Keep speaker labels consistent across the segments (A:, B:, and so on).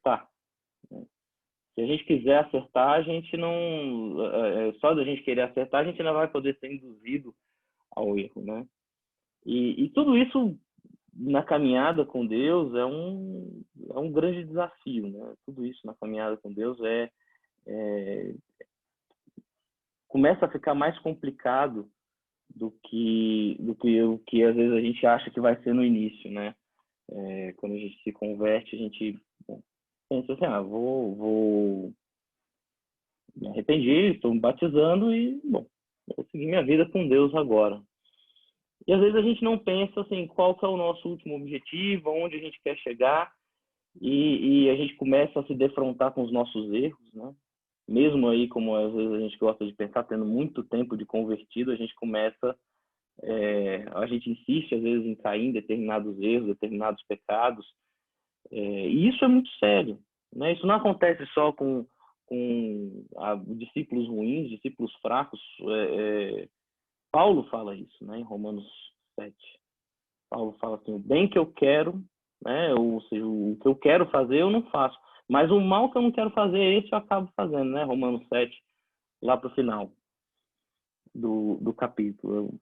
A: acertar, né? Se a gente quiser acertar, a gente não... só da gente querer acertar, a gente não vai poder ser induzido ao erro, né? E tudo isso na caminhada com Deus é um grande desafio, né? Tudo isso na caminhada com Deus começa a ficar mais complicado do que o que às vezes a gente acha que vai ser no início, né? Quando a gente se converte, a gente pensa assim, vou me arrependi, estou me batizando e, bom, vou seguir minha vida com Deus agora. E às vezes a gente não pensa assim, qual que é o nosso último objetivo, aonde a gente quer chegar, e a gente começa a se defrontar com os nossos erros, né? Mesmo aí, como às vezes a gente gosta de pensar, tendo muito tempo de convertido, a gente começa, a gente insiste às vezes em cair em determinados erros, determinados pecados, e isso é muito sério, né? Isso não acontece só com discípulos ruins, discípulos fracos. Paulo fala isso, né? Em Romanos 7. Paulo fala assim, o bem que eu quero, né? Ou seja, o que eu quero fazer eu não faço, mas o mal que eu não quero fazer, esse eu acabo fazendo, né? Romanos 7, lá para o final do capítulo.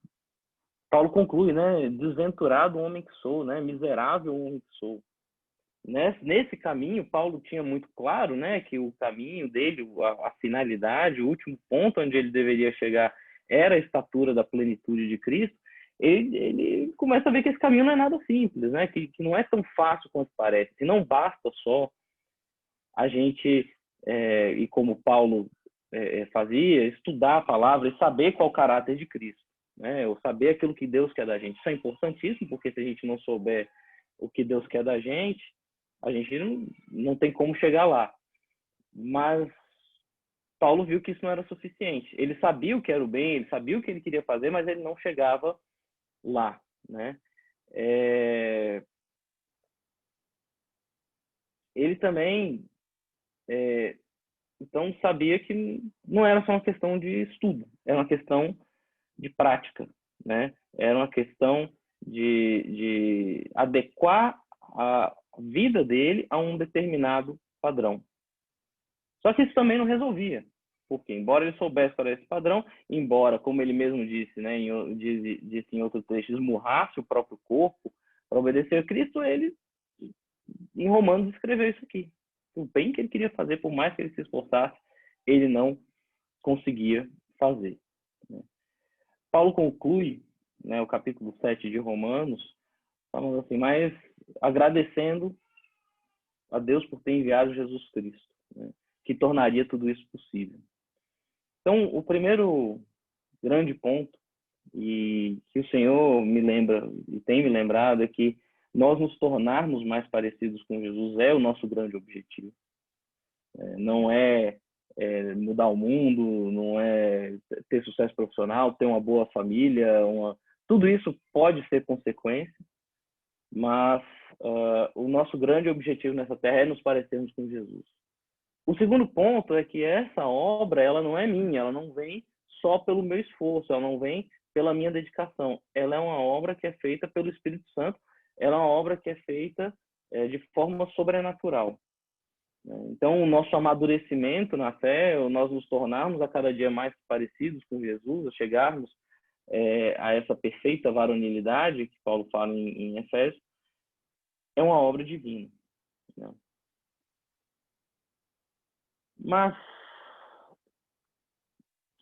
A: Paulo conclui, né? Desventurado homem que sou, né? Miserável homem que sou. Nesse caminho, Paulo tinha muito claro, né, que o caminho dele, a finalidade, o último ponto onde ele deveria chegar era a estatura da plenitude de Cristo. Ele começa a ver que esse caminho não é nada simples, né, que não é tão fácil quanto parece, que não basta só a gente, e como Paulo fazia, estudar a palavra e saber qual é o caráter de Cristo, né, ou saber aquilo que Deus quer da gente. Isso é importantíssimo, porque se a gente não souber o que Deus quer da gente, a gente não tem como chegar lá. Mas Paulo viu que isso não era suficiente. Ele sabia o que era o bem, ele sabia o que ele queria fazer, mas ele não chegava lá, né? Ele também, então, sabia que não era só uma questão de estudo, era uma questão de prática, né? Era uma questão de adequar a vida dele a um determinado padrão. Só que isso também não resolvia, porque embora ele soubesse qual era esse padrão, embora, como ele mesmo disse, né, disse em outro trecho, esmurrasse o próprio corpo para obedecer a Cristo, ele, em Romanos, escreveu isso aqui. O bem que ele queria fazer, por mais que ele se esforçasse, ele não conseguia fazer, né? Paulo conclui, né, o capítulo 7 de Romanos, falando assim, mas agradecendo a Deus por ter enviado Jesus Cristo, né, que tornaria tudo isso possível. Então, o primeiro grande ponto, e que o Senhor me lembra e tem me lembrado, é que nós nos tornarmos mais parecidos com Jesus é o nosso grande objetivo. Não é mudar o mundo, não é ter sucesso profissional, ter uma boa família, tudo isso pode ser consequência, mas o nosso grande objetivo nessa terra é nos parecermos com Jesus. O segundo ponto é que essa obra, ela não é minha, ela não vem só pelo meu esforço, ela não vem pela minha dedicação. Ela é uma obra que é feita pelo Espírito Santo, ela é uma obra que é feita de forma sobrenatural. Então, o nosso amadurecimento na fé, nós nos tornarmos a cada dia mais parecidos com Jesus, a chegarmos a essa perfeita varonilidade que Paulo fala em Efésios, é uma obra divina, né? Mas,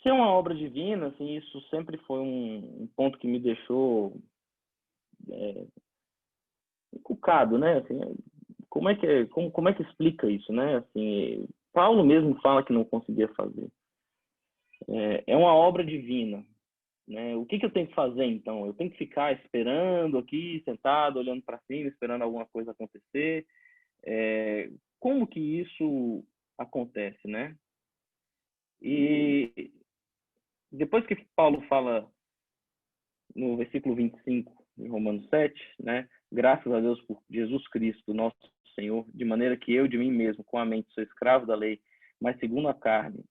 A: se é uma obra divina, assim, isso sempre foi um ponto que me deixou encucado, né? Assim, como é que explica isso, né? Assim, Paulo mesmo fala que não conseguia fazer. É uma obra divina, né? O que eu tenho que fazer, então? Eu tenho que ficar esperando aqui, sentado, olhando para cima, esperando alguma coisa acontecer? Como que isso acontece, né? E depois que Paulo fala no versículo 25 de Romanos 7, né? Graças a Deus por Jesus Cristo, nosso Senhor, de maneira que eu de mim mesmo, com a mente, sou escravo da lei, mas segundo a carne,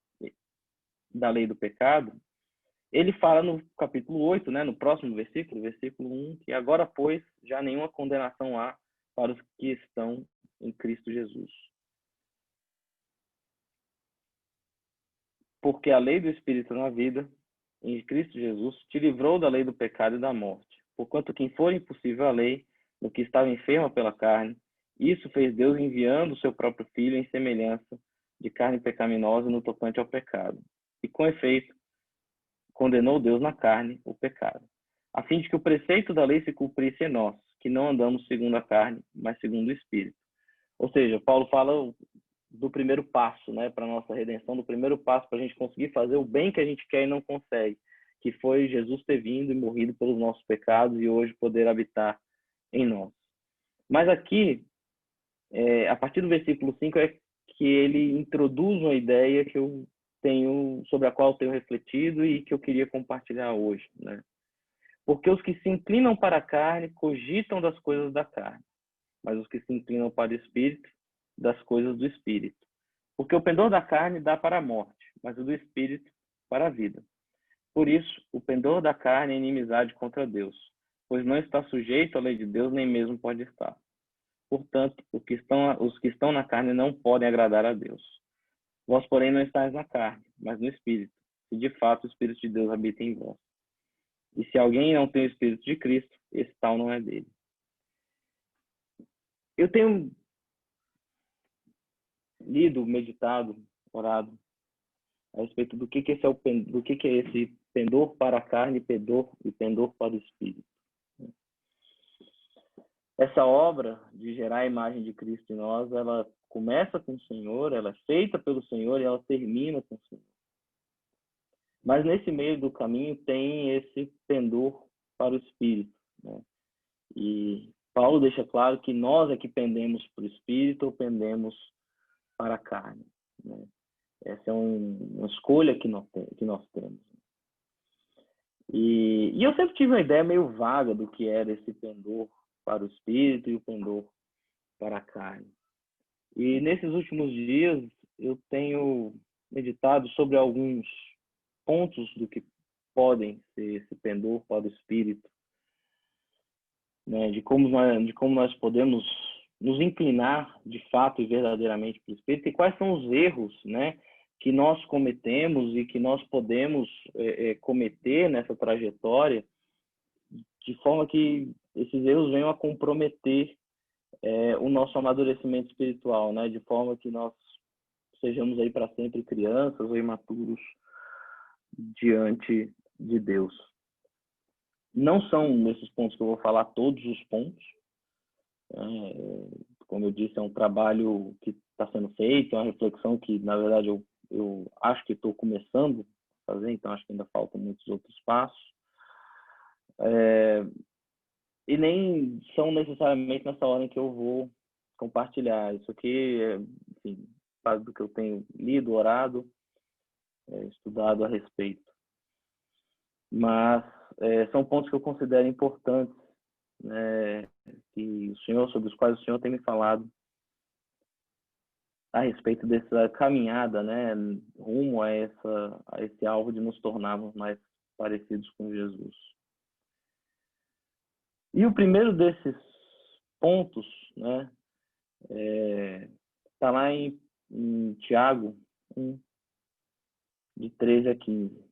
A: da lei do pecado. Ele fala no capítulo 8, né, no próximo versículo, versículo 1, que agora, pois, já nenhuma condenação há para os que estão em Cristo Jesus. porque a lei do Espírito na vida, em Cristo Jesus, te livrou da lei do pecado e da morte. Porquanto quem for impossível a lei, no que estava enferma pela carne, isso fez Deus enviando o seu próprio Filho em semelhança de carne pecaminosa no tocante ao pecado. E com efeito, condenou Deus na carne o pecado, a fim de que o preceito da lei se cumprisse em nós, que não andamos segundo a carne, mas segundo o Espírito. Ou seja, Paulo fala do primeiro passo, né, para a nossa redenção, do primeiro passo para a gente conseguir fazer o bem que a gente quer e não consegue, que foi Jesus ter vindo e morrido pelos nossos pecados e hoje poder habitar em nós. Mas aqui, a partir do versículo 5, é que ele introduz uma ideia que eu tenho, sobre a qual eu tenho refletido e que eu queria compartilhar hoje, né? Porque os que se inclinam para a carne cogitam das coisas da carne, mas os que se inclinam para o Espírito, das coisas do Espírito. Porque o pendor da carne dá para a morte, mas o do Espírito para a vida. Por isso, o pendor da carne é inimizade contra Deus, pois não está sujeito à lei de Deus, nem mesmo pode estar. Portanto, os que estão na carne não podem agradar a Deus. Vós, porém, não estáis na carne, mas no Espírito, se de fato o Espírito de Deus habita em vós. E se alguém não tem o Espírito de Cristo, esse tal não é dele. Eu tenho lido, meditado, orado a respeito do que é esse pendor para a carne e pendor para o Espírito. Essa obra de gerar a imagem de Cristo em nós, ela começa com o Senhor, ela é feita pelo Senhor e ela termina com o Senhor. Mas nesse meio do caminho tem esse pendor para o Espírito, né? E Paulo deixa claro que nós é que pendemos para o Espírito ou pendemos para a carne, né? Essa é uma escolha que nós temos. E eu sempre tive uma ideia meio vaga do que era esse pendor para o Espírito e o pendor para a carne. E nesses últimos dias eu tenho meditado sobre alguns pontos do que podem ser esse pendor para o Espírito, né? De como nós podemos nos inclinar de fato e verdadeiramente para o Espírito, e quais são os erros, né, que nós cometemos e que nós podemos cometer nessa trajetória, de forma que esses erros venham a comprometer o nosso amadurecimento espiritual, né, de forma que nós sejamos aí para sempre crianças ou imaturos diante de Deus. Não são esses pontos que eu vou falar todos os pontos. Como eu disse, é um trabalho que está sendo feito, é uma reflexão que, na verdade, eu acho que estou começando a fazer, então acho que ainda faltam muitos outros passos. E nem são necessariamente nessa ordem que eu vou compartilhar. Isso aqui é, enfim, parte do que eu tenho lido, orado, estudado a respeito. Mas são pontos que eu considero importantes, né, sobre os quais o Senhor tem me falado a respeito dessa caminhada, né, rumo a esse alvo de nos tornarmos mais parecidos com Jesus. E o primeiro desses pontos, né, está lá em Tiago 1, de 13 a 15.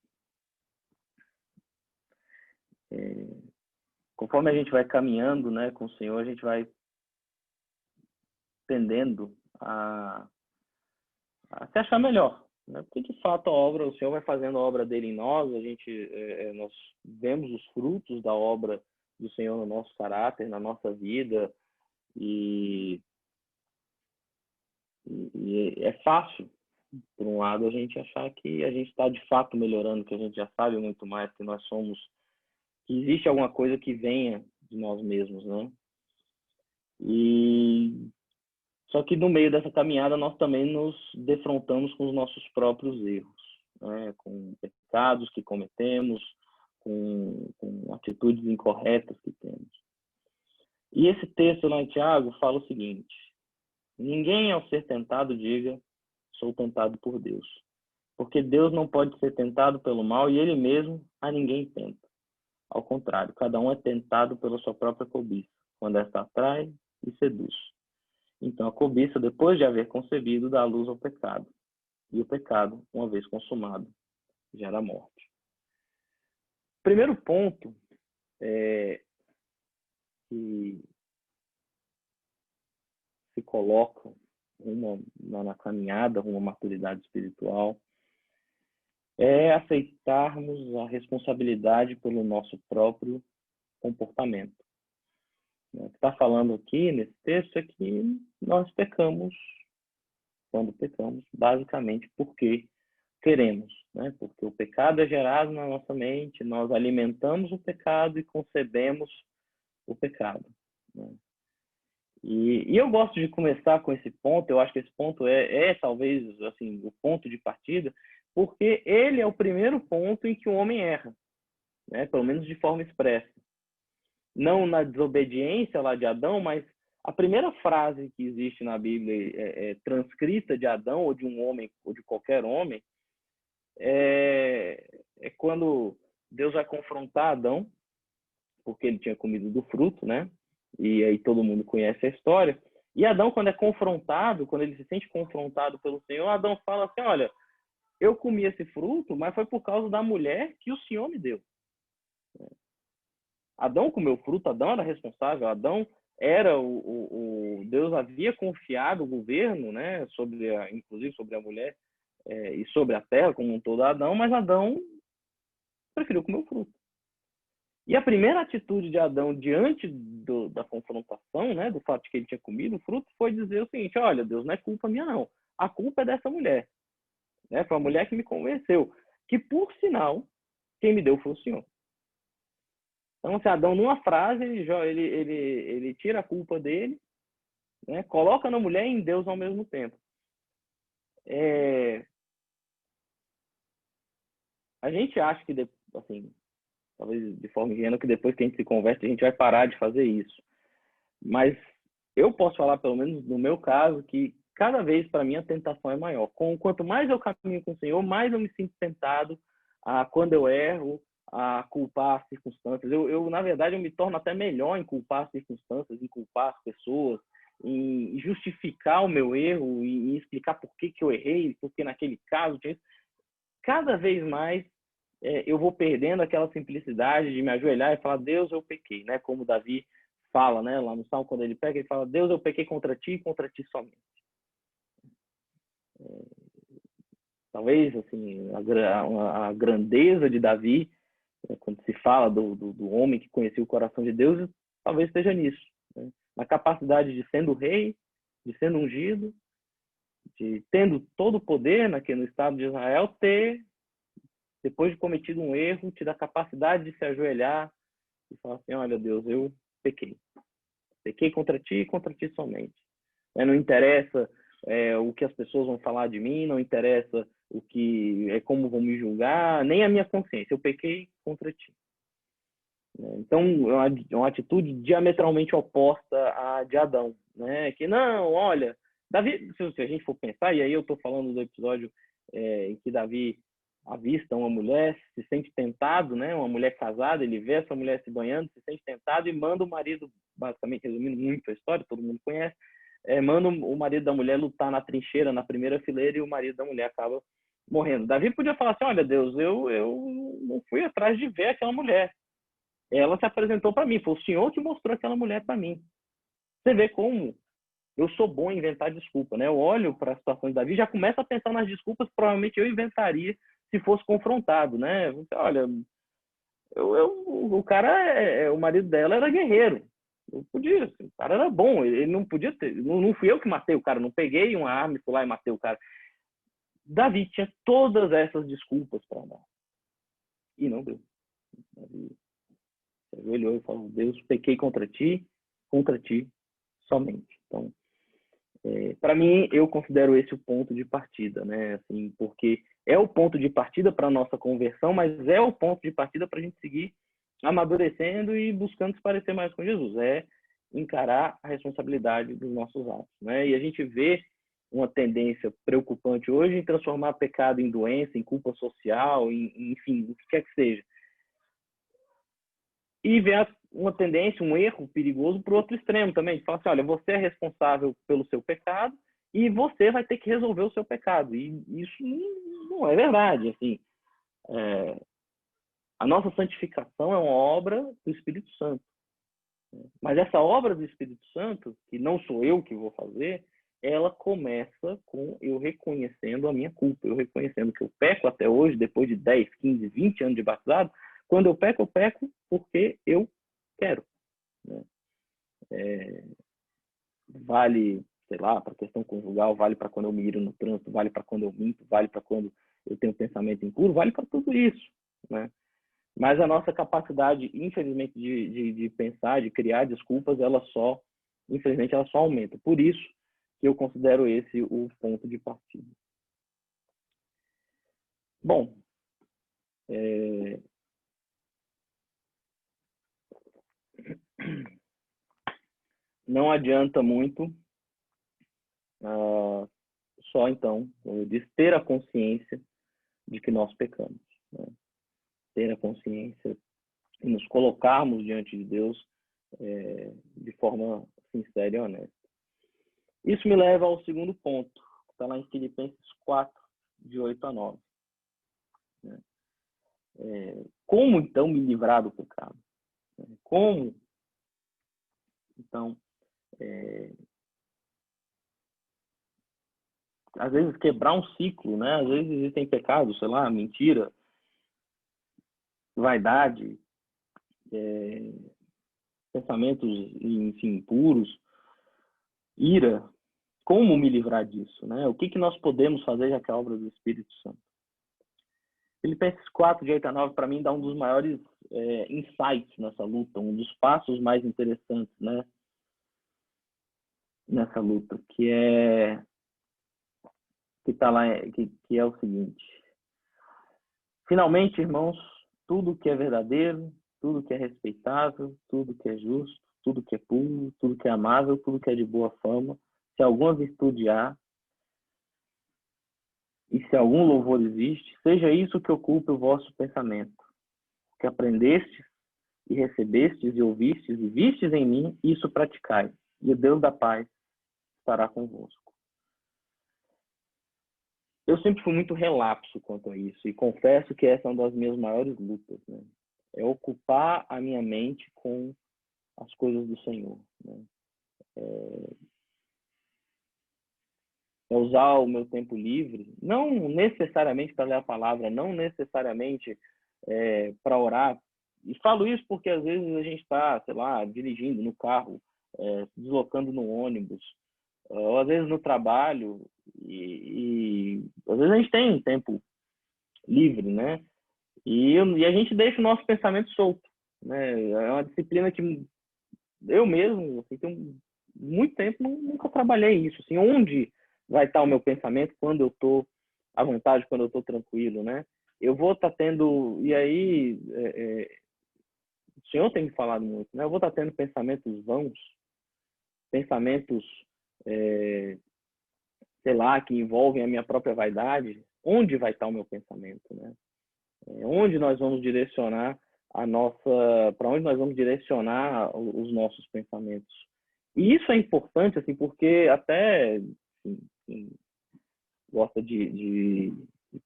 A: Conforme a gente vai caminhando, né, com o Senhor, a gente vai tendendo a se achar melhor, né? Porque de fato o Senhor vai fazendo a obra dele em nós, nós vemos os frutos da obra do Senhor no nosso caráter, na nossa vida, e é fácil, por um lado, a gente achar que a gente está de fato melhorando, que a gente já sabe muito mais, que nós somos, que existe alguma coisa que venha de nós mesmos, né? Só que no meio dessa caminhada nós também nos defrontamos com os nossos próprios erros, né? Com pecados que cometemos, com atitudes incorretas que temos. E esse texto lá em Tiago fala o seguinte: ninguém ao ser tentado diga, sou tentado por Deus. Porque Deus não pode ser tentado pelo mal e ele mesmo a ninguém tenta. Ao contrário, cada um é tentado pela sua própria cobiça, quando esta atrai e seduz. Então a cobiça, depois de haver concebido, dá luz ao pecado. E o pecado, uma vez consumado, gera morte. Primeiro ponto que se coloca na caminhada, uma maturidade espiritual, é aceitarmos a responsabilidade pelo nosso próprio comportamento. O que está falando aqui nesse texto é que nós pecamos, quando pecamos, basicamente porque queremos, né? Porque o pecado é gerado na nossa mente, nós alimentamos o pecado e concebemos o pecado, né? E eu gosto de começar com esse ponto. Eu acho que esse ponto é talvez assim o ponto de partida, porque ele é o primeiro ponto em que o homem erra, né? Pelo menos de forma expressa. Não na desobediência lá de Adão, mas a primeira frase que existe na Bíblia transcrita de Adão ou de um homem ou de qualquer homem é quando Deus vai confrontar Adão, porque ele tinha comido do fruto, né? E aí todo mundo conhece a história. E Adão, quando é confrontado, quando ele se sente confrontado pelo Senhor, Adão fala assim: olha, eu comi esse fruto, mas foi por causa da mulher que o Senhor me deu. Adão comeu fruto, Adão era responsável, Adão era Deus havia confiado o governo, né, inclusive sobre a mulher e sobre a terra como um todo a Adão, mas Adão preferiu comer o fruto. E a primeira atitude de Adão diante da confrontação, né, do fato de que ele tinha comido o fruto, foi dizer o seguinte: olha, Deus, não é culpa minha não, a culpa é dessa mulher, né? Foi a mulher que me convenceu, que por sinal quem me deu foi o Senhor. Então, se Adão, numa frase, ele tira a culpa dele, né, coloca na mulher e em Deus ao mesmo tempo. A gente acha que, assim, talvez de forma ingênua, que depois que a gente se converte, a gente vai parar de fazer isso. Mas eu posso falar, pelo menos no meu caso, que cada vez para mim a tentação é maior. Quanto mais eu caminho com o Senhor, mais eu me sinto tentado a, quando eu erro, a culpar as circunstâncias. Na verdade, eu me torno até melhor em culpar as circunstâncias, em culpar as pessoas, em justificar o meu erro, em explicar por que eu errei, porque naquele caso tinha isso. Cada vez mais eu vou perdendo aquela simplicidade de me ajoelhar e falar: Deus, eu pequei, né? Como Davi fala, né? Lá no Salmo, quando ele pega, ele fala: Deus, eu pequei contra ti e contra ti somente. Talvez, assim, a grandeza de Davi, quando se fala do homem que conhecia o coração de Deus, talvez esteja nisso, né? Na capacidade de, sendo rei, de sendo ungido, de tendo todo o poder no Estado de Israel, depois de cometido um erro, te dá a capacidade de se ajoelhar e falar assim: olha, Deus, eu pequei. Pequei contra ti e contra ti somente. Não interessa o que as pessoas vão falar de mim, não interessa como vão me julgar, nem a minha consciência. Eu pequei contra ti. Então, é uma atitude diametralmente oposta à de Adão, né? Que não, olha, Davi, se a gente for pensar, e aí eu estou falando do episódio em que Davi avista uma mulher, se sente tentado, né? Uma mulher casada, ele vê essa mulher se banhando, se sente tentado e manda o marido, basicamente resumindo muito a história, todo mundo conhece, manda o marido da mulher lutar na trincheira, na primeira fileira, e o marido da mulher acaba morrendo. Davi podia falar assim: olha, Deus, eu não fui atrás de ver aquela mulher. Ela se apresentou para mim, foi o Senhor que mostrou aquela mulher para mim. Você vê como eu sou bom em inventar desculpa, né? Eu olho para a situação de Davi e já começo a pensar nas desculpas que provavelmente eu inventaria se fosse confrontado, né? Olha, o cara, o marido dela era guerreiro. Eu podia, o cara era bom, ele não podia ter, não fui eu que matei o cara, não peguei uma arma e fui lá e matei o cara. Davi tinha todas essas desculpas para dar. E não deu. Davi se olhou e falou: Deus, pequei contra ti somente. Então, para mim, eu considero esse o ponto de partida, né? Assim, porque é o ponto de partida para a nossa conversão, mas é o ponto de partida para a gente seguir amadurecendo e buscando se parecer mais com Jesus. É encarar a responsabilidade dos nossos atos, né? E a gente vê uma tendência preocupante hoje em transformar pecado em doença, em culpa social, enfim, o que quer que seja. E vem uma tendência, um erro perigoso para o outro extremo também. De falar assim: olha, você é responsável pelo seu pecado e você vai ter que resolver o seu pecado. E isso não é verdade. Assim, a nossa santificação é uma obra do Espírito Santo. Mas essa obra do Espírito Santo, que não sou eu que vou fazer, ela começa com eu reconhecendo a minha culpa, eu reconhecendo que eu peco até hoje, depois de 10, 15, 20 anos de batizado. Quando eu peco porque eu quero. Né? Vale, sei lá, para a questão conjugal, vale para quando eu me iro no trânsito, vale para quando eu minto, vale para quando eu tenho pensamento impuro, vale para tudo isso. Né? Mas a nossa capacidade, infelizmente, de pensar, de criar desculpas, infelizmente, ela só aumenta. Por isso que eu considero esse o ponto de partida. Bom, não adianta muito só, então, como eu disse, ter a consciência de que nós pecamos. Né? Ter a consciência e nos colocarmos diante de Deus de forma sincera e honesta. Isso me leva ao segundo ponto, que está lá em Filipenses 4, de 8 a 9. Né? Como, então, me livrar do pecado? Como, então, às vezes quebrar um ciclo, né? Às vezes existem pecados, sei lá, mentira, vaidade, pensamentos, enfim, impuros, ira. Como me livrar disso, né? O que nós podemos fazer, já que é a obra do Espírito Santo? Filipenses 4, de 8 a 9, para mim, dá um dos maiores insights nessa luta, um dos passos mais interessantes, né? Nessa luta, que tá lá, que é o seguinte: finalmente, irmãos, tudo que é verdadeiro, tudo que é respeitável, tudo que é justo, tudo que é puro, tudo que é amável, tudo que é de boa fama, se alguma virtude há, e se algum louvor existe, seja isso que ocupe o vosso pensamento, que aprendestes e recebestes e ouvistes e vistes em mim, isso praticai, e o Deus da paz estará convosco. Eu sempre fui muito relapso quanto a isso, e confesso que essa é uma das minhas maiores lutas, né? É ocupar a minha mente com as coisas do Senhor, né? É usar o meu tempo livre, não necessariamente para ler a palavra, não necessariamente para orar. E falo isso porque às vezes a gente está, sei lá, dirigindo no carro, se deslocando no ônibus, ou às vezes no trabalho, e às vezes a gente tem um tempo livre, né? E a gente deixa o nosso pensamento solto, né? É uma disciplina que eu mesmo, assim, tenho muito tempo, nunca trabalhei isso. Assim, onde vai estar o meu pensamento quando eu estou à vontade, quando eu estou tranquilo, né? Eu vou estar tendo... E aí, o Senhor tem me falado muito, né? Eu vou estar tendo pensamentos vãos, pensamentos, sei lá, que envolvem a minha própria vaidade. Onde vai estar o meu pensamento, né? Onde nós vamos direcionar para onde nós vamos direcionar os nossos pensamentos. E isso é importante, assim, porque até quem gosta de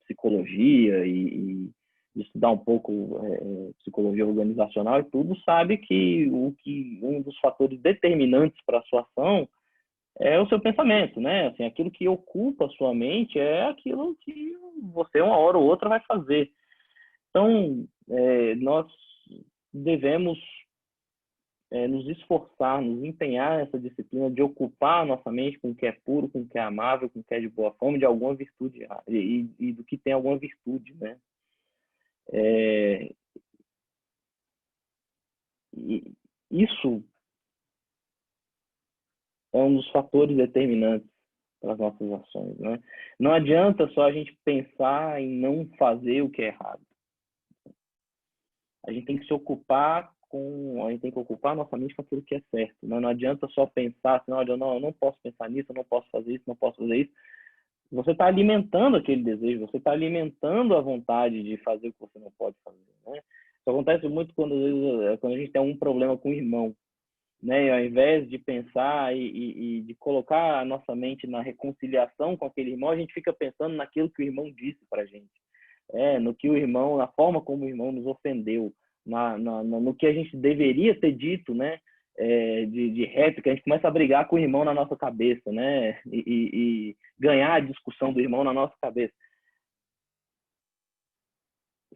A: psicologia e de estudar um pouco psicologia organizacional e tudo, sabe que um dos fatores determinantes para a sua ação é o seu pensamento, né? Assim, aquilo que ocupa a sua mente é aquilo que você uma hora ou outra vai fazer. Então, nós devemos nos esforçar, nos empenhar nessa disciplina de ocupar a nossa mente com o que é puro, com o que é amável, com o que é de boa fama, de alguma virtude, e do que tem alguma virtude, né? E isso é um dos fatores determinantes para as nossas ações, né? Não adianta só a gente pensar em não fazer o que é errado. A gente tem que se ocupar a gente tem que ocupar a nossa mente com aquilo que é certo. Né? Não adianta só pensar assim, olha, eu não posso pensar nisso, eu não posso fazer isso, não posso fazer isso. Você está alimentando aquele desejo, você está alimentando a vontade de fazer o que você não pode fazer. Né? Isso acontece muito quando a gente tem um problema com o irmão. né? E ao invés de pensar e de colocar a nossa mente na reconciliação com aquele irmão, a gente fica pensando naquilo que o irmão disse para a gente, no que o irmão, na forma como o irmão nos ofendeu, no que a gente deveria ter dito, né? De réplica, a gente começa a brigar com o irmão na nossa cabeça, né? E ganhar a discussão do irmão na nossa cabeça.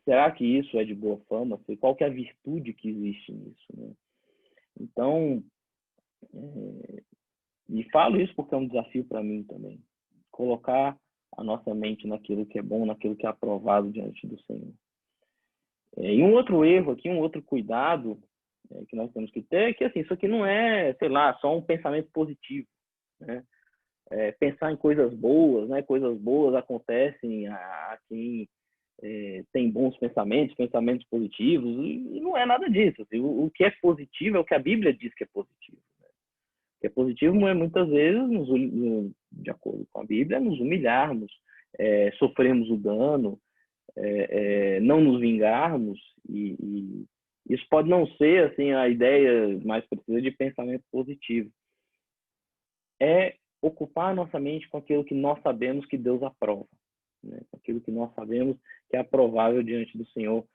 A: Será que isso é de boa fama? Qual que é a virtude que existe nisso, né? Então, e falo isso porque é um desafio para mim também. Colocar a nossa mente naquilo que é bom, naquilo que é aprovado diante do Senhor. E um outro erro aqui, um outro cuidado que nós temos que ter é que, assim, isso aqui não é, sei lá, só um pensamento positivo, né? Pensar em coisas boas, né? Coisas boas acontecem a quem tem bons pensamentos, pensamentos positivos, e não é nada disso. Assim, o que é positivo é o que a Bíblia diz que é positivo. Né? O que é positivo é, muitas vezes, de acordo com a Bíblia, nos humilharmos, sofrermos o dano, não nos vingarmos, e isso pode não ser assim a ideia mais precisa de pensamento positivo. É ocupar a nossa mente com aquilo que nós sabemos que Deus aprova, né? Aquilo que nós sabemos que é aprovável diante do Senhor,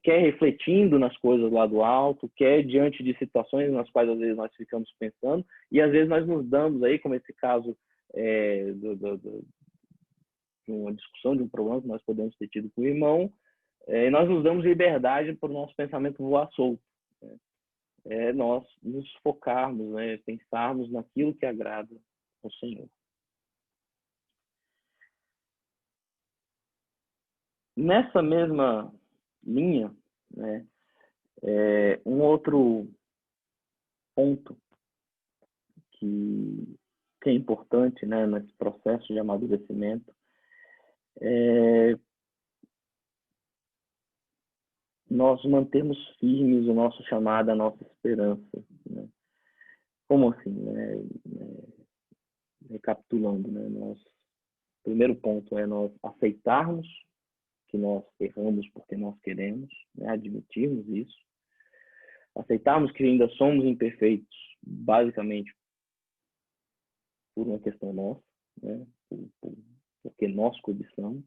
A: quer refletindo nas coisas lá do alto, quer diante de situações nas quais às vezes nós ficamos pensando, e às vezes nós nos damos aí, como esse caso de uma discussão, de um problema que nós podemos ter tido com o irmão, e nós nos damos liberdade para o nosso pensamento voar solto. Né? Nós nos focarmos, né? Pensarmos naquilo que agrada ao Senhor. Nessa mesma linha, né, um outro ponto que é importante, né, nesse processo de amadurecimento é nós mantermos firmes o nosso chamado, a nossa esperança. Né? Como assim? Né? Recapitulando, né? Primeiro ponto é nós aceitarmos que nós erramos porque nós queremos, né? Admitirmos isso. Aceitarmos que ainda somos imperfeitos, basicamente por uma questão nossa, né? Porque nós cobiçamos.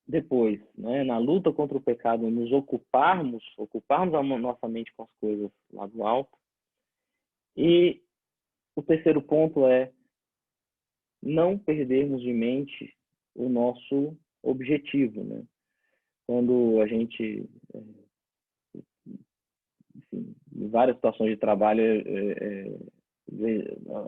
A: Depois, né, na luta contra o pecado, nos ocuparmos a nossa mente com as coisas lá do alto. E o terceiro ponto é não perdermos de mente o nosso objetivo, né? Quando a gente, enfim, em várias situações de trabalho,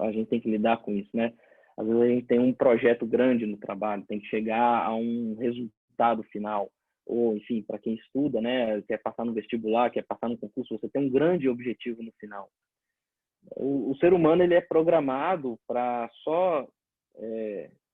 A: a gente tem que lidar com isso, né? Às vezes a gente tem um projeto grande no trabalho, tem que chegar a um resultado final, ou, enfim, para quem estuda, né, quer passar no vestibular, quer passar no concurso, você tem um grande objetivo no final. O ser humano, ele é programado para só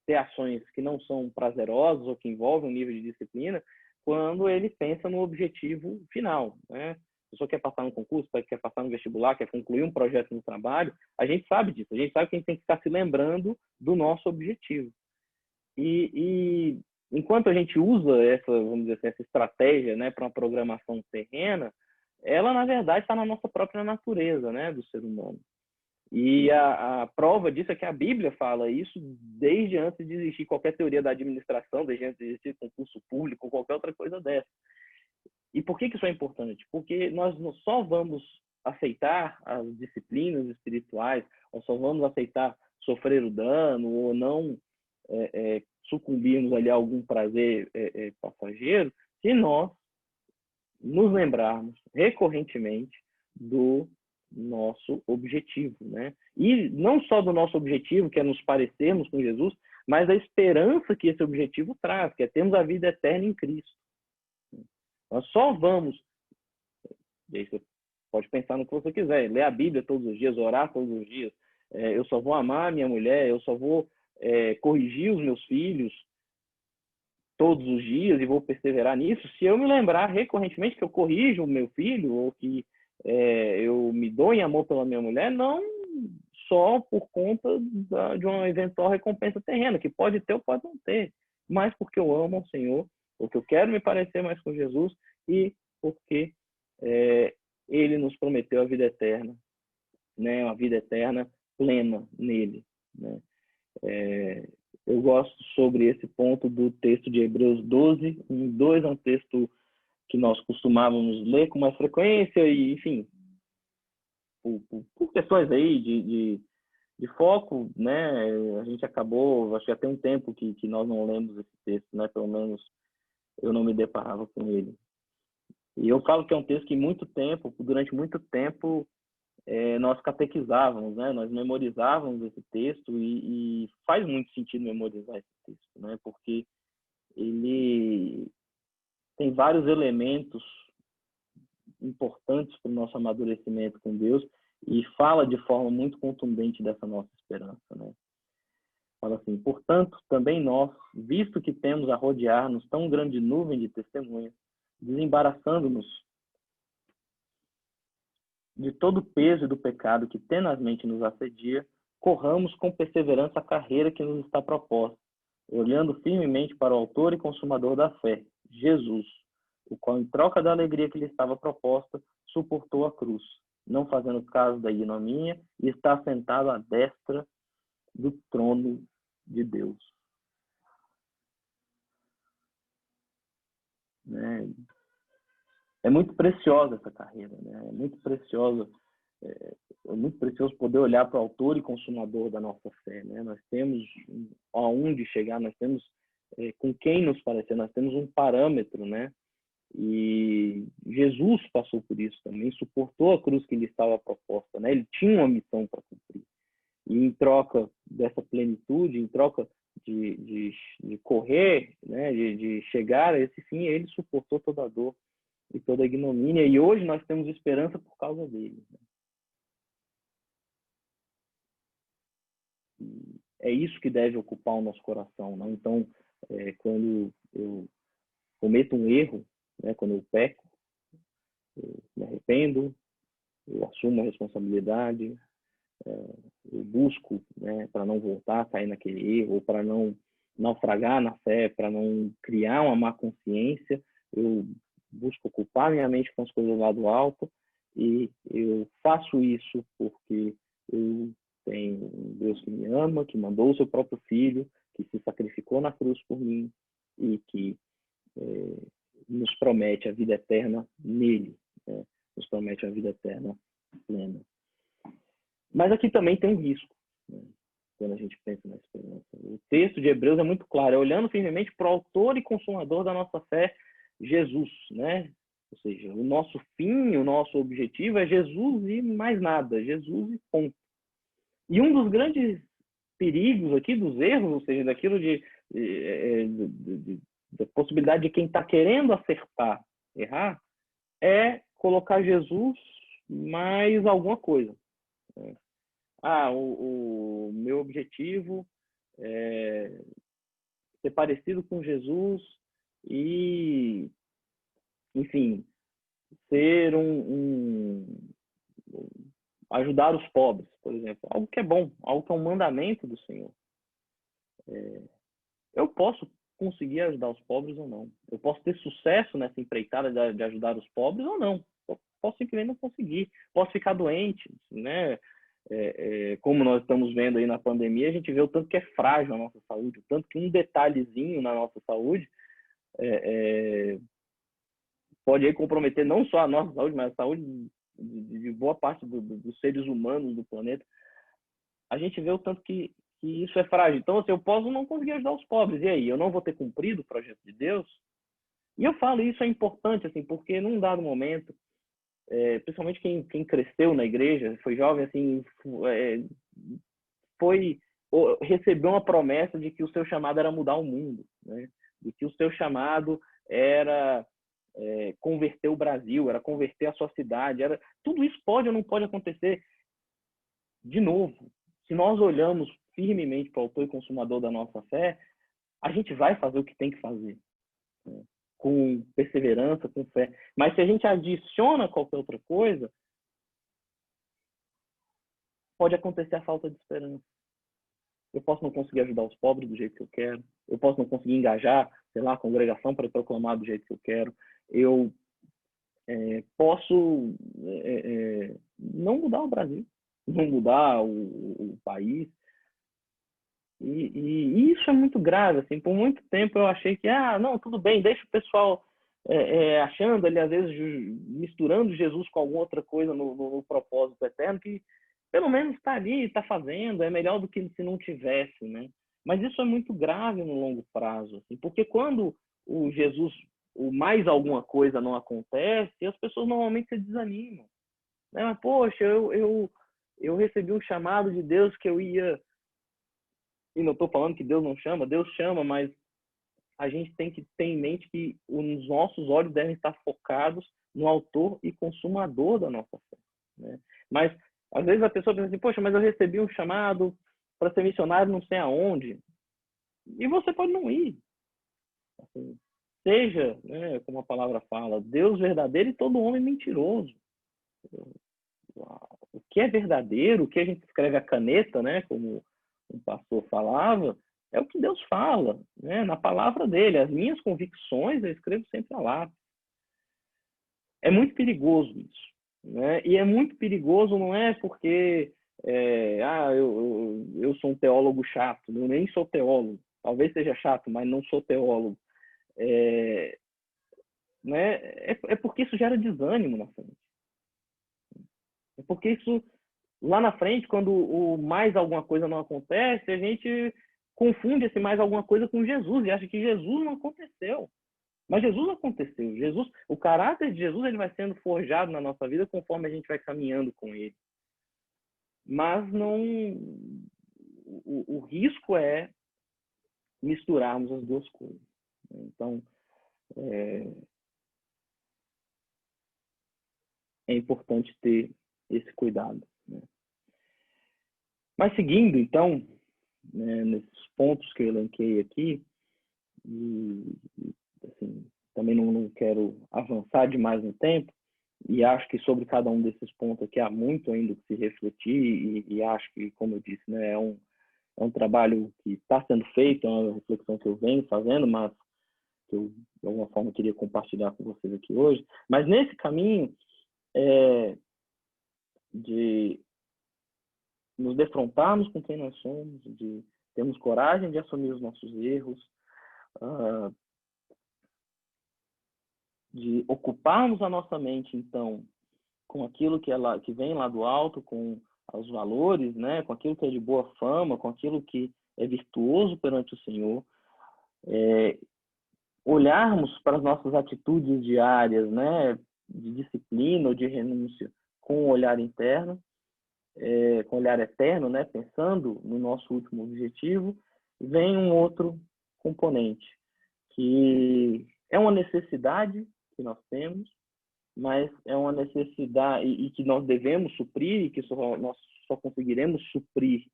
A: ter ações que não são prazerosas ou que envolvem um nível de disciplina quando ele pensa no objetivo final, né? A pessoa quer passar no concurso, quer passar no vestibular, quer concluir um projeto no trabalho, a gente sabe disso, a gente sabe que a gente tem que ficar se lembrando do nosso objetivo. E enquanto a gente usa essa, vamos dizer assim, essa estratégia, né, para uma programação terrena, ela, na verdade, está na nossa própria natureza, né, do ser humano. E a prova disso é que a Bíblia fala isso desde antes de existir qualquer teoria da administração, desde antes de existir concurso público, ou qualquer outra coisa dessa. E por que isso é importante? Porque nós não só vamos aceitar as disciplinas espirituais, ou só vamos aceitar sofrer o dano, ou não sucumbirmos ali a algum prazer passageiro, se nós nos lembrarmos recorrentemente do nosso objetivo, né? E não só do nosso objetivo, que é nos parecermos com Jesus, mas a esperança que esse objetivo traz, que é termos a vida eterna em Cristo. Nós só vamos, e aí você pode pensar no que você quiser, ler a Bíblia todos os dias, orar todos os dias, eu só vou amar a minha mulher, eu só vou corrigir os meus filhos todos os dias e vou perseverar nisso, se eu me lembrar recorrentemente que eu corrijo o meu filho ou que eu me dou em amor pela minha mulher, não só por conta de uma eventual recompensa terrena, que pode ter ou pode não ter, mas porque eu amo ao Senhor, porque eu quero me parecer mais com Jesus e porque ele nos prometeu a vida eterna, né? Uma vida eterna plena nele, né? Eu gosto sobre esse ponto do texto de Hebreus 12, 1-2, é um texto que nós costumávamos ler com mais frequência e, enfim, por questões aí de foco, né? A gente acabou, acho que já tem um tempo que nós não lemos esse texto, né? Pelo menos eu não me deparava com ele. E eu falo que é um texto que durante muito tempo, nós catequizávamos, né? Nós memorizávamos esse texto e faz muito sentido memorizar esse texto, né? Porque ele tem vários elementos importantes para o nosso amadurecimento com Deus e fala de forma muito contundente dessa nossa esperança, né? Fala assim: portanto, também nós, visto que temos a rodear-nos tão grande nuvem de testemunhas, desembaraçando-nos de todo o peso do pecado que tenazmente nos assedia, corramos com perseverança a carreira que nos está proposta, olhando firmemente para o autor e consumador da fé, Jesus, o qual, em troca da alegria que lhe estava proposta, suportou a cruz, não fazendo caso da ignomínia, e está sentado à destra do trono de Deus. Né? É muito preciosa essa carreira, né? É muito preciosa. É muito precioso poder olhar para o autor e consumador da nossa fé, né? Nós temos aonde chegar, nós temos com quem nos parecer, nós temos um parâmetro, né? E Jesus passou por isso também, suportou a cruz que lhe estava proposta, né? Ele tinha uma missão para cumprir. E em troca dessa plenitude, em troca de correr, né? de chegar a esse fim, ele suportou toda a dor e toda a ignomínia. E hoje nós temos esperança por causa dele, né? É isso que deve ocupar o nosso coração, né? Então, quando eu cometo um erro, né? Quando eu peco, eu me arrependo, eu assumo a responsabilidade, eu busco, né, para não voltar a cair naquele erro, ou para não naufragar na fé, para não criar uma má consciência, eu busco ocupar minha mente com as coisas lá do alto, e eu faço isso porque eu tenho um Deus que me ama, que mandou o seu próprio filho, que se sacrificou na cruz por mim e que nos promete a vida eterna nele, né? Nos promete a vida eterna plena. Mas aqui também tem um risco, né? Quando a gente pensa na esperança. O texto de Hebreus é muito claro, é olhando firmemente para o autor e consumador da nossa fé, Jesus, né? Ou seja, o nosso fim, o nosso objetivo é Jesus e mais nada, Jesus e ponto. E um dos grandes perigos aqui, dos erros, ou seja, daquilo da possibilidade de quem está querendo acertar, errar, é colocar Jesus mais alguma coisa. O meu objetivo é ser parecido com Jesus e, enfim, ser ajudar os pobres, por exemplo. Algo que é bom, algo que é um mandamento do Senhor. Eu posso conseguir ajudar os pobres ou não. Eu posso ter sucesso nessa empreitada de ajudar os pobres ou não. Eu posso simplesmente não conseguir. Posso ficar doente, né? Como nós estamos vendo aí na pandemia, a gente vê o tanto que é frágil a nossa saúde, o tanto que um detalhezinho na nossa saúde pode aí comprometer não só a nossa saúde, mas a saúde de boa parte dos seres humanos do planeta. A gente vê o tanto que isso é frágil. Então, assim, eu posso não conseguir ajudar os pobres. E aí? Eu não vou ter cumprido o projeto de Deus? E eu falo isso é importante, assim, porque num dado momento, principalmente quem cresceu na igreja, foi jovem, assim, recebeu uma promessa de que o seu chamado era mudar o mundo, né? De que o seu chamado era converter o Brasil, era converter a sua cidade, tudo isso pode ou não pode acontecer. De novo, se nós olhamos firmemente para o autor e consumador da nossa fé, a gente vai fazer o que tem que fazer, né? Com perseverança, com fé. Mas se a gente adiciona qualquer outra coisa, pode acontecer a falta de esperança. Eu posso não conseguir ajudar os pobres do jeito que eu quero, eu posso não conseguir engajar, sei lá, a congregação para proclamar do jeito que eu quero, eu posso não mudar o Brasil, não mudar o país. E isso é muito grave, assim. Por muito tempo eu achei que, não, tudo bem, deixa o pessoal achando ali, às vezes, misturando Jesus com alguma outra coisa no propósito eterno, que pelo menos está ali, está fazendo, é melhor do que se não tivesse, né? Mas isso é muito grave no longo prazo, assim, porque quando o Jesus, o mais alguma coisa não acontece, as pessoas normalmente se desanimam, né? Mas, poxa, eu recebi um chamado de Deus que eu ia, e não estou falando que Deus não chama, Deus chama, mas a gente tem que ter em mente que os nossos olhos devem estar focados no autor e consumador da nossa fé, né? Mas às vezes a pessoa pensa assim, poxa, mas eu recebi um chamado para ser missionário não sei aonde, e você pode não ir. Assim, seja, né, como a palavra fala, Deus verdadeiro e todo homem mentiroso. O que é verdadeiro, o que a gente escreve a caneta, né, como um pastor falava, é o que Deus fala, né, na palavra dele. As minhas convicções eu escrevo sempre a lápis. É muito perigoso isso, né? E é muito perigoso não é porque eu sou um teólogo chato, eu nem sou teólogo, talvez seja chato, mas não sou teólogo, né? É porque isso gera desânimo na frente, é porque isso lá na frente, quando o mais alguma coisa não acontece, a gente confunde esse mais alguma coisa com Jesus e acha que Jesus não aconteceu. Mas Jesus aconteceu. Jesus, o caráter de Jesus, ele vai sendo forjado na nossa vida conforme a gente vai caminhando com ele. Mas não, o risco é misturarmos as duas coisas. Então, é importante ter esse cuidado, né? Mas seguindo, então, né, nesses pontos que eu elenquei aqui, e assim, também não quero avançar demais no tempo, e acho que sobre cada um desses pontos aqui há muito ainda que se refletir, e acho que, como eu disse, né, é um trabalho que está sendo feito, é uma reflexão que eu venho fazendo, mas que eu, de alguma forma, queria compartilhar com vocês aqui hoje. Mas nesse caminho de nos defrontarmos com quem nós somos, de termos coragem de assumir os nossos erros, de ocuparmos a nossa mente, então, com aquilo que vem lá do alto, com os valores, né, com aquilo que é de boa fama, com aquilo que é virtuoso perante o Senhor, olharmos para as nossas atitudes diárias, né, de disciplina ou de renúncia, com um olhar interno, com um olhar eterno, né, pensando no nosso último objetivo, vem um outro componente, que é uma necessidade que nós temos, mas é uma necessidade e que nós devemos suprir, e que nós só conseguiremos suprir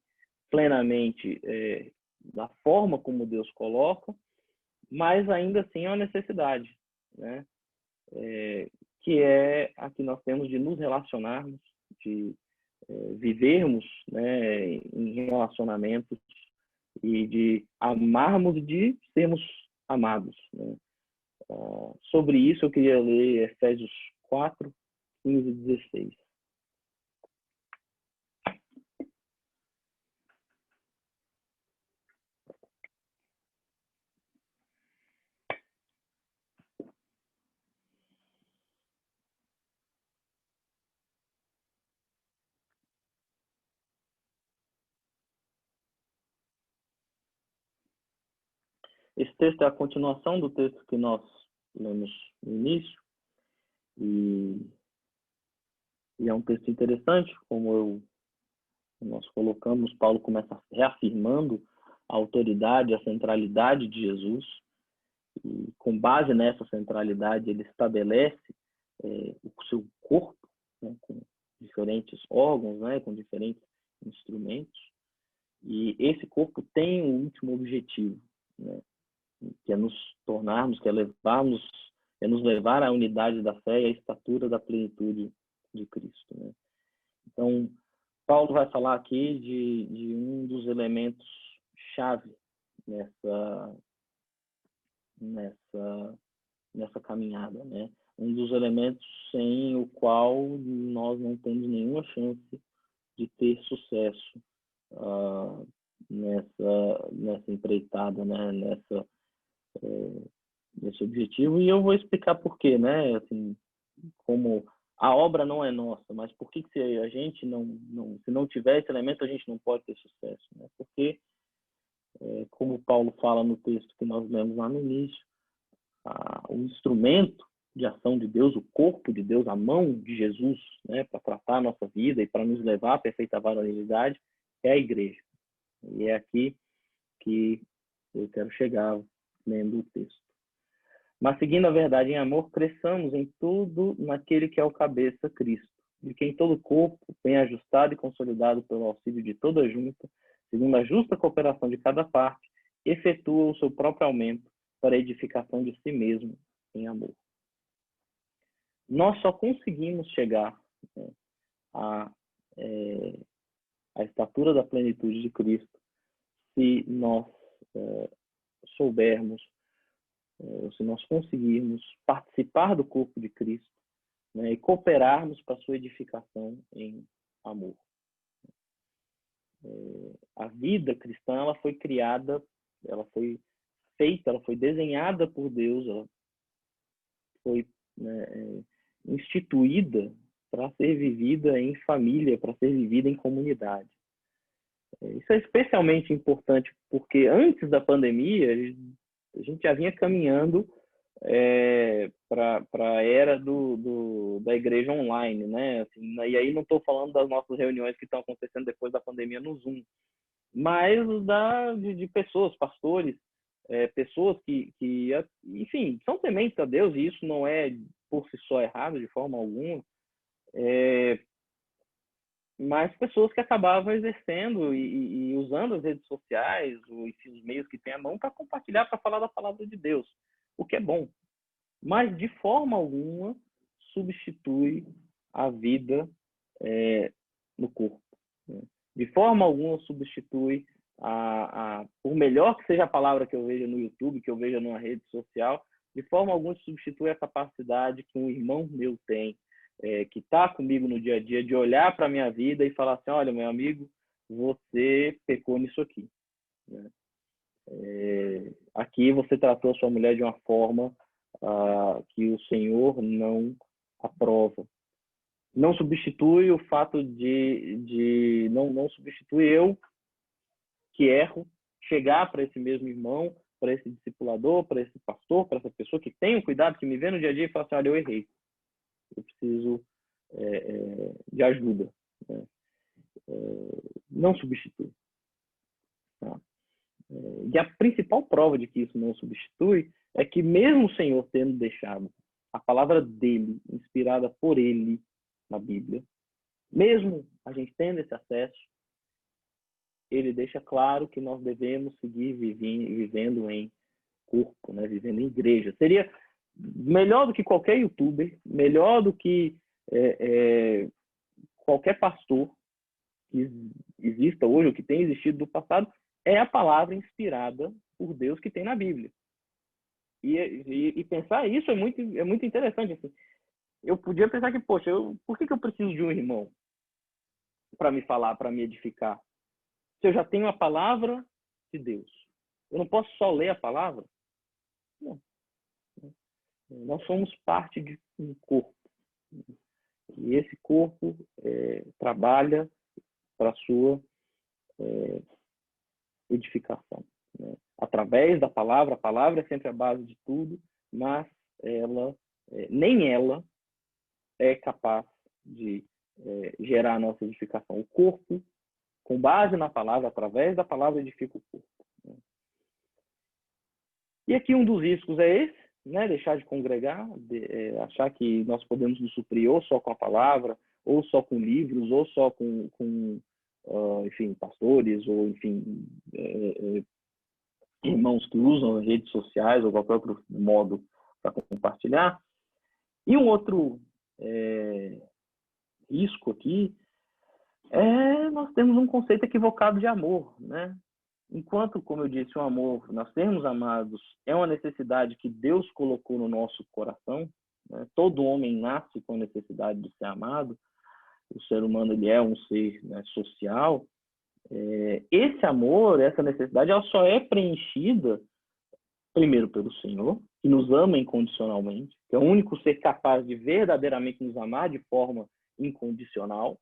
A: plenamente da forma como Deus coloca, mas ainda assim é uma necessidade, né? Que é a que nós temos de nos relacionarmos, de vivermos, né, em relacionamentos e de amarmos e de sermos amados, né? Sobre isso eu queria ler Efésios 4, 15 e 16. Esse texto é a continuação do texto que nós lemos no início, e é um texto interessante, como nós colocamos, Paulo começa reafirmando a autoridade, a centralidade de Jesus, e com base nessa centralidade ele estabelece o seu corpo, né, com diferentes órgãos, né, com diferentes instrumentos, e esse corpo tem um último objetivo, né, que é nos tornarmos, que é levarmos, é nos levar à unidade da fé e à estatura da plenitude de Cristo, né? Então, Paulo vai falar aqui de um dos elementos chave nessa caminhada, né? um dos elementos sem o qual nós não temos nenhuma chance de ter sucesso nessa empreitada, né? Nesse objetivo. E eu vou explicar por quê, né? Assim, como a obra não é nossa, mas por que se a gente se não tiver esse elemento, a gente não pode ter sucesso, né? Porque, como Paulo fala no texto que nós lemos lá no início, o instrumento de ação de Deus, o corpo de Deus, a mão de Jesus, né, para tratar a nossa vida e para nos levar à perfeita varonilidade, é a igreja. E é aqui que eu quero chegar lendo o texto. Mas, seguindo a verdade em amor, cresçamos em tudo naquele que é o cabeça, Cristo, de quem todo o corpo, bem ajustado e consolidado pelo auxílio de toda a junta, segundo a justa cooperação de cada parte, efetua o seu próprio aumento para a edificação de si mesmo em amor. Nós só conseguimos chegar, né, à estatura da plenitude de Cristo se nós soubermos, se nós conseguirmos participar do corpo de Cristo, né, e cooperarmos para a sua edificação em amor. A vida cristã, ela foi criada, ela foi feita, ela foi desenhada por Deus, ela foi, né, instituída para ser vivida em família, para ser vivida em comunidade. Isso é especialmente importante porque antes da pandemia a gente já vinha caminhando para a era da igreja online, né? Assim, e aí não estou falando das nossas reuniões que estão acontecendo depois da pandemia no Zoom, mas de pessoas, pastores, pessoas que, enfim, são tementes a Deus, e isso não é por si só errado de forma alguma, mas pessoas que acabavam exercendo e usando as redes sociais, os meios que têm à mão para compartilhar, para falar da palavra de Deus, o que é bom. Mas, de forma alguma, substitui a vida no corpo. Né? De forma alguma, substitui, por melhor que seja a palavra que eu veja no YouTube, que eu veja numa rede social, de forma alguma substitui a capacidade que um irmão meu tem, que está comigo no dia a dia, de olhar para a minha vida e falar assim, olha, meu amigo, você pecou nisso aqui. Né? Aqui você tratou a sua mulher de uma forma que o Senhor não aprova. Não substitui o fato não substitui eu, que erro, chegar para esse mesmo irmão, para esse discipulador, para esse pastor, para essa pessoa que tem um cuidado, que me vê no dia a dia e fala assim, olha, eu errei. Eu preciso de ajuda. Né? Não substitui. Tá? E a principal prova de que isso não substitui é que mesmo o Senhor tendo deixado a palavra dele, inspirada por ele na Bíblia, mesmo a gente tendo esse acesso, ele deixa claro que nós devemos seguir vivendo em corpo, né? Vivendo em igreja. Seria melhor do que qualquer youtuber, melhor do que qualquer pastor que exista hoje, ou que tenha existido do passado, é a palavra inspirada por Deus que tem na Bíblia. E pensar isso é muito interessante. Assim. Eu podia pensar que, poxa, por que eu preciso de um irmão para me falar, para me edificar? Se eu já tenho a palavra de Deus. Eu não posso só ler a palavra? Não. Nós somos parte de um corpo. E esse corpo trabalha para a sua edificação. Né? Através da palavra, a palavra é sempre a base de tudo, mas nem ela é capaz de gerar a nossa edificação. O corpo, com base na palavra, através da palavra, edifica o corpo. Né? E aqui um dos riscos é esse, né? Deixar de congregar, achar que nós podemos nos suprir ou só com a palavra, ou só com livros, ou só com enfim, pastores, ou, enfim, irmãos que usam as redes sociais ou qualquer outro modo para compartilhar. E um outro risco aqui nós temos um conceito equivocado de amor, né? Enquanto, como eu disse, o amor, nós sermos amados, é uma necessidade que Deus colocou no nosso coração, né? Todo homem nasce com a necessidade de ser amado. O ser humano, ele é um ser, né, social. Esse amor, essa necessidade, ela só é preenchida primeiro pelo Senhor, que nos ama incondicionalmente, que é o único ser capaz de verdadeiramente nos amar de forma incondicional,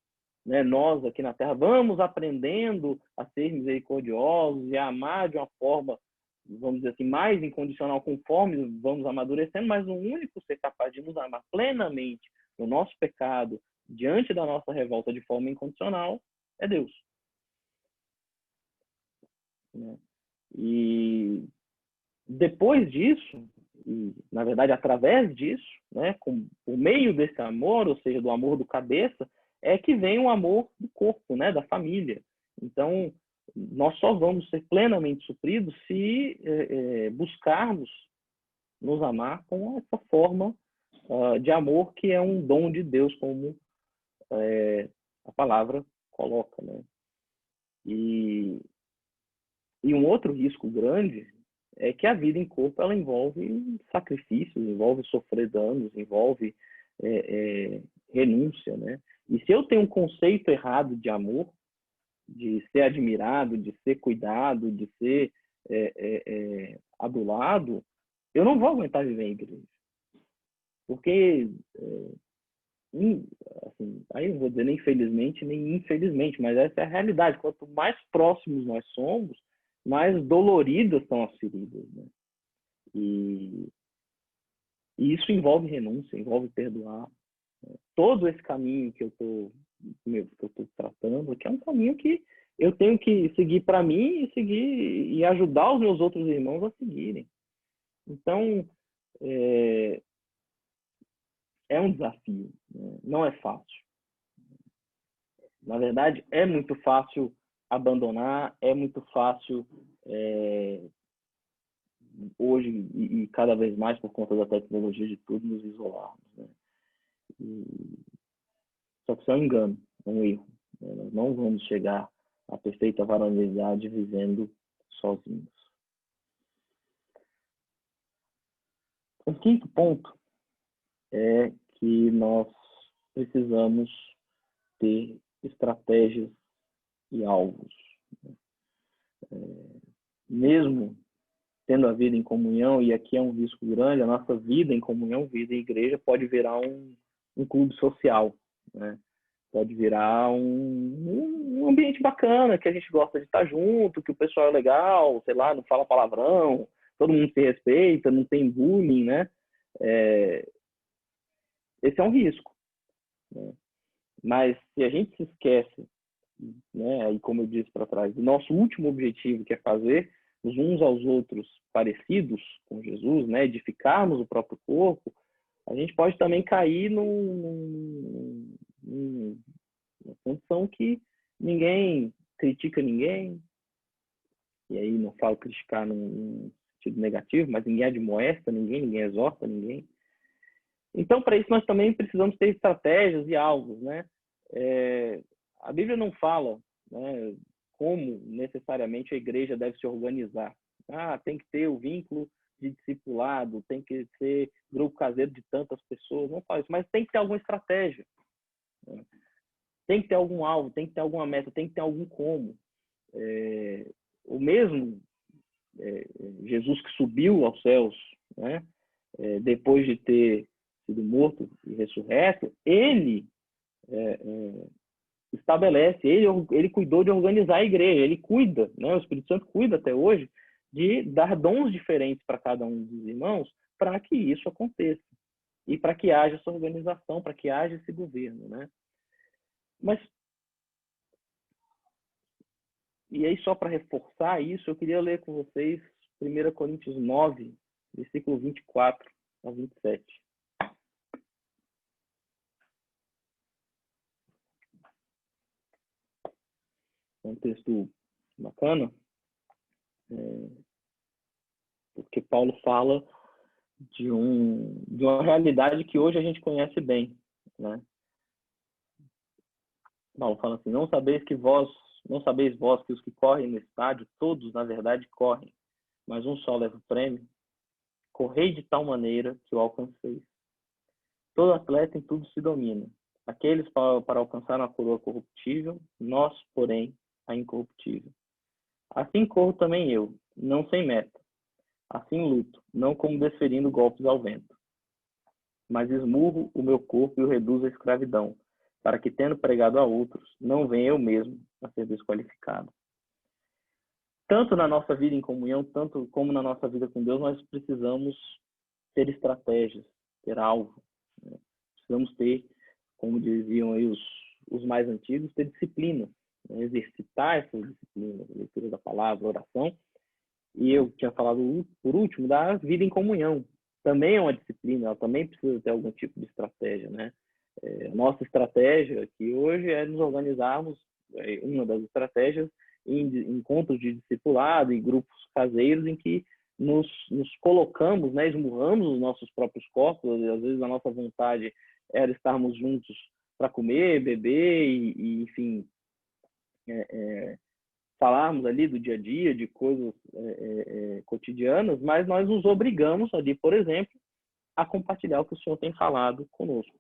A: né? Nós aqui na Terra vamos aprendendo a ser misericordiosos e a amar de uma forma, vamos dizer assim, mais incondicional conforme vamos amadurecendo, mas o único ser capaz de nos amar plenamente no nosso pecado, diante da nossa revolta de forma incondicional, é Deus. Né? E depois disso, e, na verdade, através disso, né, por meio desse amor, ou seja, do amor do cabeça, é que vem o amor do corpo, né, da família. Então, nós só vamos ser plenamente supridos se buscarmos nos amar com essa forma de amor que é um dom de Deus, como a palavra coloca, né? E um outro risco grande é que a vida em corpo ela envolve sacrifícios, envolve sofrer danos, envolve renúncia, né? E se eu tenho um conceito errado de amor, de ser admirado, de ser cuidado, de ser adulado, eu não vou aguentar viver em igreja. Porque, assim, aí eu não vou dizer nem felizmente nem infelizmente, mas essa é a realidade. Quanto mais próximos nós somos, mais doloridas são as feridas, né? E isso envolve renúncia, envolve perdoar. Todo esse caminho que eu estou tratando, que é um caminho que eu tenho que seguir para mim e seguir e ajudar os meus outros irmãos a seguirem. Então, é um desafio, né? Não é fácil. Na verdade, é muito fácil abandonar, é muito fácil hoje e cada vez mais por conta da tecnologia de tudo nos isolarmos, né? Só que isso é um engano, é um erro, né? Nós não vamos chegar à perfeita varonilidade vivendo sozinhos. O quinto ponto é que nós precisamos ter estratégias e alvos. Mesmo tendo a vida em comunhão, e aqui é um risco grande, a nossa vida em comunhão, vida em igreja, pode virar um clube social, né? Pode virar um ambiente bacana, que a gente gosta de estar junto, que o pessoal é legal, sei lá, não fala palavrão, todo mundo se respeita, não tem bullying, né? Esse é um risco, né? Mas se a gente se esquece, né, e como eu disse para trás, do nosso último objetivo, que é fazer os uns aos outros parecidos com Jesus, né, edificarmos o próprio corpo, a gente pode também cair numa condição que ninguém critica ninguém, e aí não falo criticar num sentido negativo, mas ninguém admoesta ninguém exorta ninguém. Então, para isso, nós também precisamos ter estratégias e alvos, né? A Bíblia não fala, né, como necessariamente a igreja deve se organizar. Tem que ter o vínculo de discipulado, tem que ser grupo caseiro de tantas pessoas, não fala isso, mas tem que ter alguma estratégia, né? Tem que ter algum alvo, tem que ter alguma meta, tem que ter algum como. O mesmo Jesus que subiu aos céus, né, depois de ter sido morto e ressurreto, ele estabelece, ele cuidou de organizar a igreja, ele cuida, né? O Espírito Santo cuida até hoje de dar dons diferentes para cada um dos irmãos para que isso aconteça e para que haja essa organização, para que haja esse governo, né? Mas, e aí só para reforçar isso, eu queria ler com vocês 1 Coríntios 9, versículo 24 a 27. É um texto bacana, porque Paulo fala de uma realidade que hoje a gente conhece bem, né? Paulo fala assim: não sabeis vós que os que correm no estádio, todos na verdade correm, mas um só leva o prêmio. Correi de tal maneira que o alcanceis. Todo atleta em tudo se domina. Aqueles para alcançar a coroa corruptível, nós, porém, a incorruptível. Assim corro também eu, não sem meta. Assim luto, não como desferindo golpes ao vento. Mas esmurro o meu corpo e o reduzo à escravidão, para que, tendo pregado a outros, não venha eu mesmo a ser desqualificado. Tanto na nossa vida em comunhão, tanto como na nossa vida com Deus, nós precisamos ter estratégias, ter alvo. Né? Precisamos ter, como diziam aí os mais antigos, ter disciplina, né? Exercitar essas disciplinas, a leitura da palavra, a oração. E eu tinha falado, por último, da vida em comunhão. Também é uma disciplina, ela também precisa ter algum tipo de estratégia, né? Nossa estratégia aqui hoje é nos organizarmos, uma das estratégias, em encontros de discipulado, em grupos caseiros, em que nos colocamos, né, esmurramos os nossos próprios corpos. Às vezes a nossa vontade era estarmos juntos para comer, beber e enfim, falarmos ali do dia a dia, de coisas cotidianas, mas nós nos obrigamos ali, por exemplo, a compartilhar o que o Senhor tem falado conosco.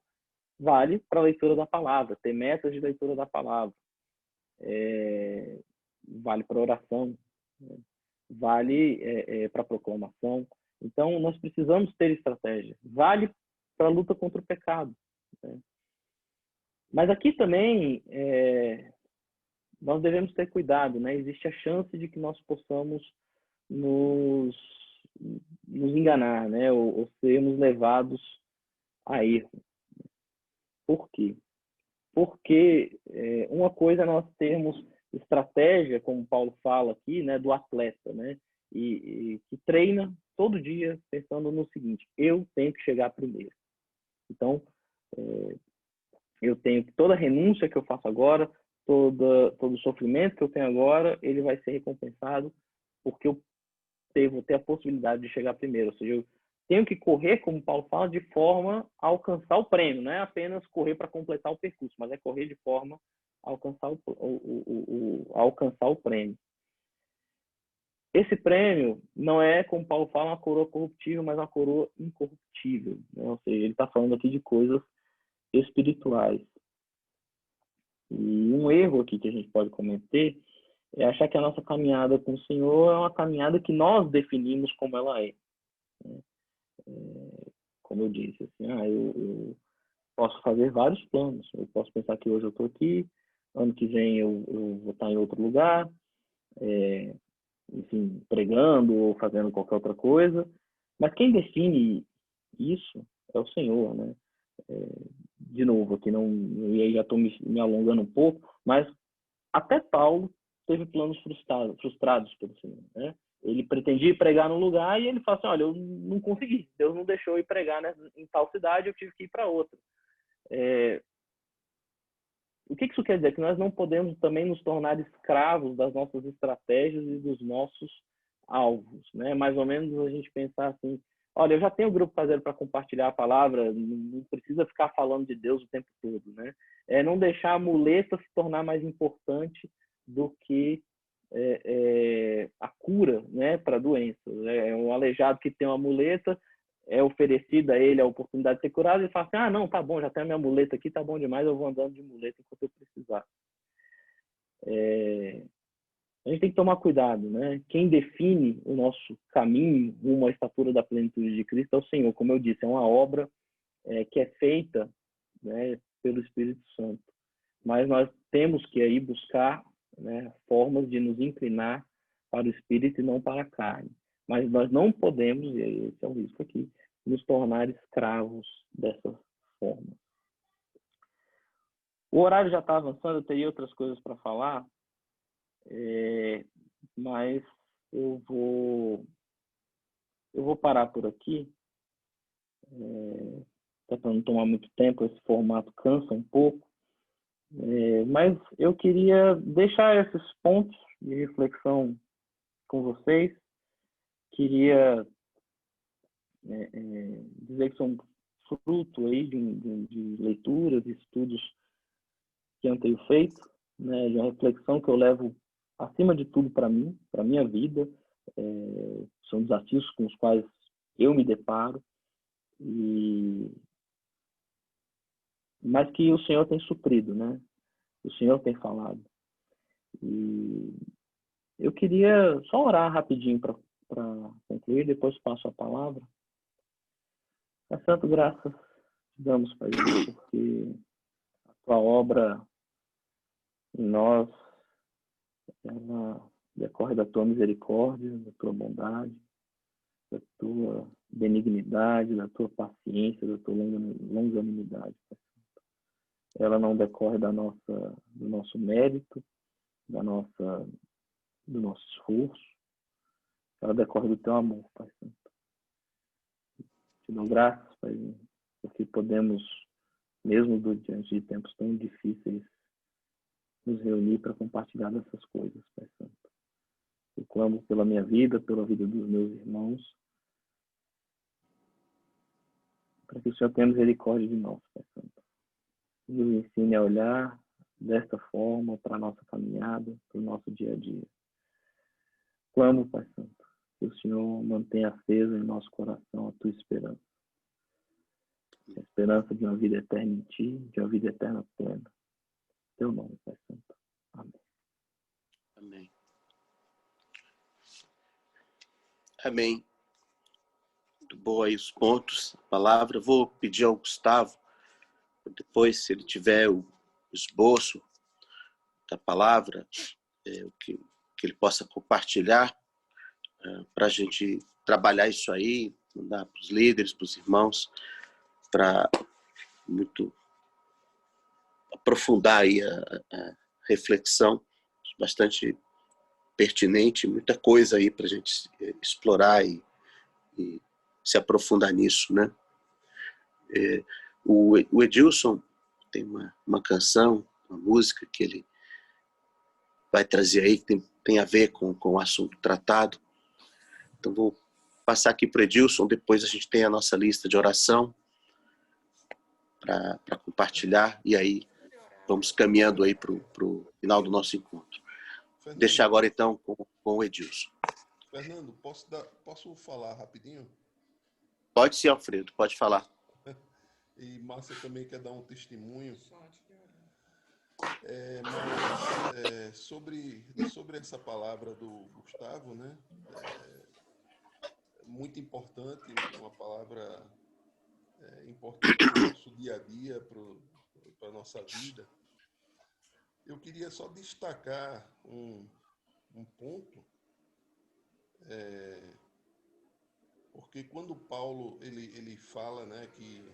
A: Vale para a leitura da palavra, ter metas de leitura da palavra. Vale para a oração, né? Vale para a proclamação. Então, nós precisamos ter estratégia. Vale para a luta contra o pecado, né? Mas aqui também nós devemos ter cuidado, né? Existe a chance de que nós possamos nos enganar, né? Ou sermos levados a erro. Por quê? Porque uma coisa é nós termos estratégia, como Paulo fala aqui, né, do atleta, né, e que treina todo dia pensando no seguinte: eu tenho que chegar primeiro. Então, eu tenho que toda renúncia que eu faço agora, todo sofrimento que eu tenho agora, ele vai ser recompensado porque eu vou ter a possibilidade de chegar primeiro. Ou seja, eu tenho que correr, como Paulo fala, de forma a alcançar o prêmio. Não é apenas correr para completar o percurso, mas é correr de forma a alcançar o prêmio. Esse prêmio não é, como Paulo fala, uma coroa corruptível, mas uma coroa incorruptível, né? Ou seja, ele está falando aqui de coisas espirituais. E um erro aqui que a gente pode cometer é achar que a nossa caminhada com o Senhor é uma caminhada que nós definimos como ela é. Como eu disse, assim, eu posso fazer vários planos. Eu posso pensar que hoje eu estou aqui, ano que vem eu vou estar em outro lugar, enfim, pregando ou fazendo qualquer outra coisa. Mas quem define isso é o Senhor, né? De novo, aqui não, e aí já estou me alongando um pouco, mas até Paulo teve planos frustrados pelo Senhor, né? Ele pretendia ir pregar num lugar e ele fala assim: olha, eu não consegui, Deus não deixou eu ir pregar, né, em tal cidade, eu tive que ir para outra. O que isso quer dizer? Que nós não podemos também nos tornar escravos das nossas estratégias e dos nossos alvos, né? Mais ou menos a gente pensar assim: olha, eu já tenho um grupo caseiro para compartilhar a palavra, não precisa ficar falando de Deus o tempo todo, né? Não deixar a muleta se tornar mais importante do que a cura, né, para doenças. Um aleijado que tem uma muleta, é oferecida a ele a oportunidade de ser curado, e fala assim: ah, não, tá bom, já tenho a minha muleta aqui, tá bom demais, eu vou andando de muleta enquanto eu precisar. A gente tem que tomar cuidado, né? Quem define o nosso caminho rumo à estatura da plenitude de Cristo é o Senhor. Como eu disse, é uma obra que é feita, né, pelo Espírito Santo. Mas nós temos que aí buscar, né, formas de nos inclinar para o Espírito e não para a carne. Mas nós não podemos, e esse é o risco aqui, nos tornar escravos dessa forma. O horário já está avançando, eu teria outras coisas para falar, mas eu vou parar por aqui, até para não tomar muito tempo, esse formato cansa um pouco, mas eu queria deixar esses pontos de reflexão com vocês. Queria dizer que são fruto aí de leituras, de estudos que eu tenho feito, né, de uma reflexão que eu levo acima de tudo para mim, para minha vida. São desafios com os quais eu me deparo e mas que o Senhor tem suprido, né? O Senhor tem falado. E eu queria só orar rapidinho para concluir, depois passo a palavra. Pai Santo, graças te damos, Paizinho, porque a tua obra em nós, ela decorre da tua misericórdia, da tua bondade, da tua benignidade, da tua paciência, da tua longanimidade. Ela não decorre do nosso mérito, do nosso esforço. Ela decorre do teu amor, Pai Santo. Te dou graças, Pai, porque podemos, mesmo diante de tempos tão difíceis, nos reunir para compartilhar dessas coisas, Pai Santo. Eu clamo pela minha vida, pela vida dos meus irmãos, para que o Senhor tenha misericórdia de nós, Pai Santo. Nos ensine a olhar desta forma para a nossa caminhada, para o nosso dia a dia. Clamo, Pai Santo, que o Senhor mantenha acesa em nosso coração a tua esperança. A esperança de uma vida eterna em ti, de uma vida eterna plena. Teu nome, Pai Santo. Amém.
B: Amém. Amém. Muito boa aí os pontos, a palavra. Vou pedir ao Gustavo, depois, se ele tiver o esboço da palavra, que ele possa compartilhar, para a gente trabalhar isso aí, mandar para os líderes, para os irmãos, para muito aprofundar aí a reflexão, bastante pertinente, muita coisa aí para a gente explorar e se aprofundar nisso, né? O Edilson tem uma canção, uma música que ele vai trazer aí, que tem a ver com o assunto tratado. Então vou passar aqui para o Edilson, depois a gente tem a nossa lista de oração para compartilhar, e aí vamos caminhando aí para o final do nosso encontro.
C: Fernando,
B: Deixar agora então com o Edilson.
C: Fernando, posso falar rapidinho?
B: Pode ser, Alfredo, pode falar.
C: E Márcia também quer dar um testemunho. Mas sobre essa palavra do Gustavo, né? Muito importante, uma palavra importante para o nosso dia a dia, para a nossa vida. Eu queria só destacar um ponto, porque quando Paulo ele fala, né, que